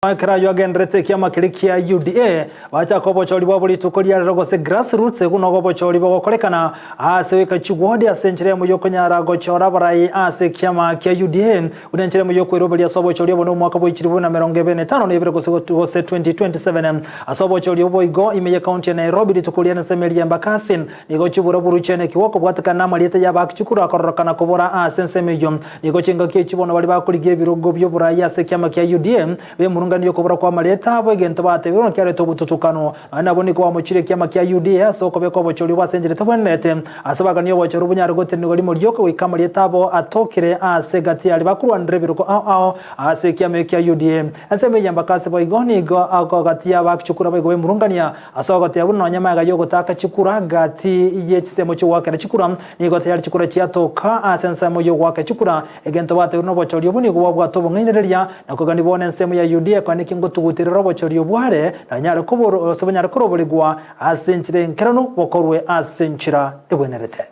Kira yogendrete kiama kirikia UDA bacha kobo choli bobuli tukolia rogose grassroots kuno kobo choli bokorekana ase kachugwodi asenjire mu yokonyara gochora barai ase kiama kia UDA unenjire mu yokwirobeli asobo choli bono mwaka bo 2025 nebere gose 2027 asobo choli boigo imeye county ya Nairobi litukolia na semeli Embakasi nigo chibura buruchene kiwoko bwatakana maliyete ya bakchukura akorokana kobora ase nsemeyo nigo chinga kichibono bali bakuligie birogo byo buraya ase kiama kia UDA be niyo kubura kwa maleta abo egento batebero kyare tobututukano anaboni kwa muchire kiama kya UDA so kobe ko bochori wasenjere tabonete asabaga niyo bochoro bunyaro gote ngoli muryoko wikama leta abo atokire ase gati ali bakuru andrebero ko ase kiama kya UDA aseme Embakasi boigoni go agati abakchukura bego murungania asaga gati abuno nyamaga yo gotaka chikura gati yechisemo cyo wakana chikura ni gote yari chikura cyatoka asensa mo yo waka chikura egento batebero no bochori obuni go bwatobo ngainereria nakogani bone nsemo ya UDA kwa niki ngutugutirira robochori obware na nyare kuboro sobanyare kuroboligwa asenchire nkerano bokorwe asenchira ebwenerete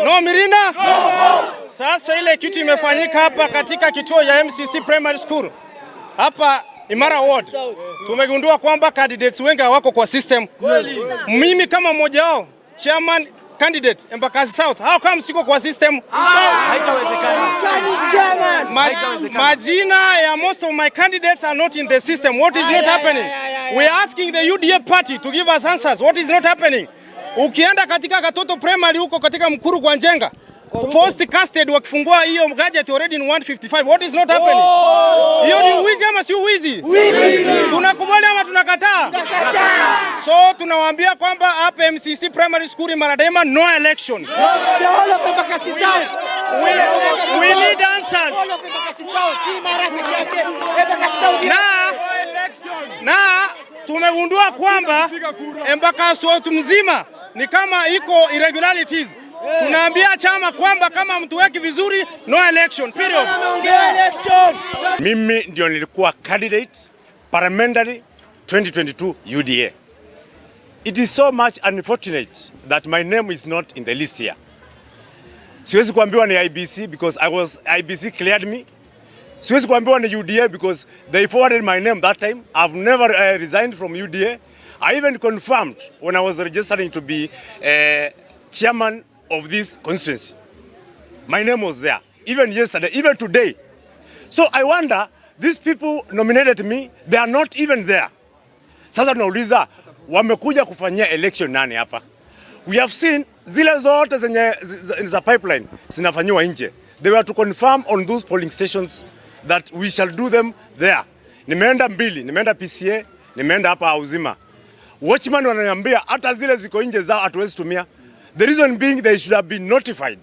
No Mirina. Sasa ile kitu imefanyika hapa katika kituo ya MCC Primary School hapa Imara Ward. Tumegundua kwamba candidates wengi hawako kwa system. Mimi kama mmoja wao, chairman candidate Embakasi South, how come siko kwa system? Haitawezekana. Majina ya most of my candidates are not in the system. What is not happening? We are asking the UDA party to give us answers. What is not happening? Ukienda katika Katoto Primary huko katika Mkuru kwa Njenga, first casted wakifungua hiyo gadget already in 155. What is not happening? Hiyo ni uwizi ama si uwizi? Tunakubali ama tunakataa? So tunawaambia kwamba hapa MCC Primary School Maradema no election. The whole of Embakasi South. We need answers. All of Embakasi South. Embakasi South. Na tumegundua kwamba Embakasi South mzima ni kama iko irregularities. Tunaambia chama kwamba kama mtu weki vizuri no election period. Mimi ndio nilikuwa candidate parliamentary 2022 UDA. It is so much unfortunate that my name is not in the list here. Siwezi kuambiwa ni IBC because IBC cleared me. Siwezi kuambiwa ni UDA because they forwarded my name that time. I've never resigned from UDA. I even confirmed when I was registering to be chairman of this constituency. My name was there, even yesterday, even today. So I wonder, these people nominated me, they are not even there. Sasa tunauliza, wamekuja kufanyia election nani hapa? We have seen zile zote zenye za pipeline zinafanywa nje. They were to confirm on those polling stations that we shall do them there. Nimeenda mbili, nimeenda PCA, nimeenda hapa Uzima. Watchman wananiambia hata zile ziko nje zao hatuwezi tumia. The reason being they should have been notified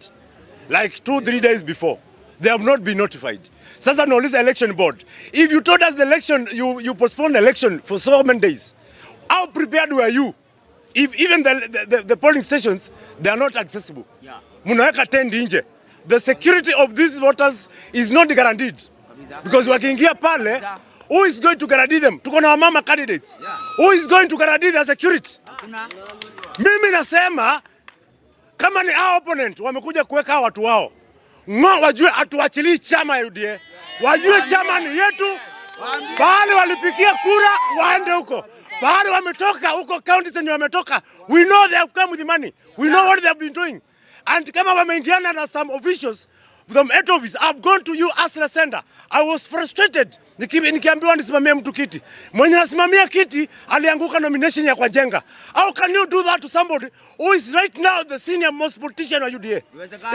like 2-3 days before. They have not been notified. Sasa nauliza election board, if you told us the election, you postponed the election for so many days, how prepared were you? If even the polling stations, they are not accessible. Munaweka tent nje. The security of these voters is not guaranteed. Because wakiingia pale, who is going to guarantee them? Tuko na wamama candidates. Who is going to guarantee their security? Mimi nasema kama ni our opponent wamekuja kuweka watu wao, wajue atuachili chama ya UDA. Wajue chama ni yetu. Bahali walipikia kura waende huko. Bahali wametoka huko county zenye wametoka. We know they have come with the money. We know what they have been doing. And kama wameingiana na some officials from head office, I've gone to you as a sender. I was frustrated. Nikiambiwa nisimamie mtu kiti. Mwenye nasimamia kiti alianguka nomination ya kwa Njenga. How can you do that to somebody who is right now the senior most politician of UDA?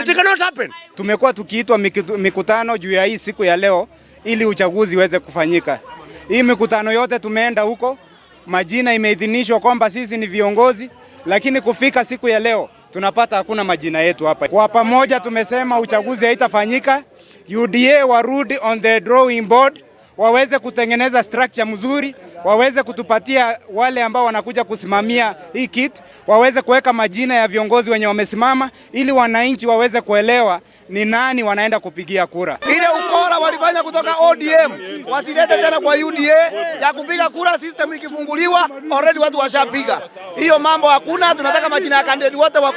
It cannot happen. Tumekuwa tukiitwa mikutano juu ya hii siku ya leo ili uchaguzi uweze kufanyika. Hii mikutano yote tumeenda huko, majina imeidhinishwa kwamba sisi ni viongozi, lakini kufika siku ya leo tunapata hakuna majina yetu hapa. Kwa pamoja tumesema uchaguzi haitafanyika, UDA warudi on the drawing board, waweze kutengeneza structure mzuri, waweze kutupatia wale ambao wanakuja kusimamia hii kit, waweze kuweka majina ya viongozi wenye wamesimama ili wananchi waweze kuelewa ni nani wanaenda kupigia kura. Ile ukora ukora walifanya kutoka ODM wasilete tena kwa UDA ya kupiga kura. System ikifunguliwa already watu washapiga. Hiyo mambo hakuna. Tunataka majina ya candidate wote wa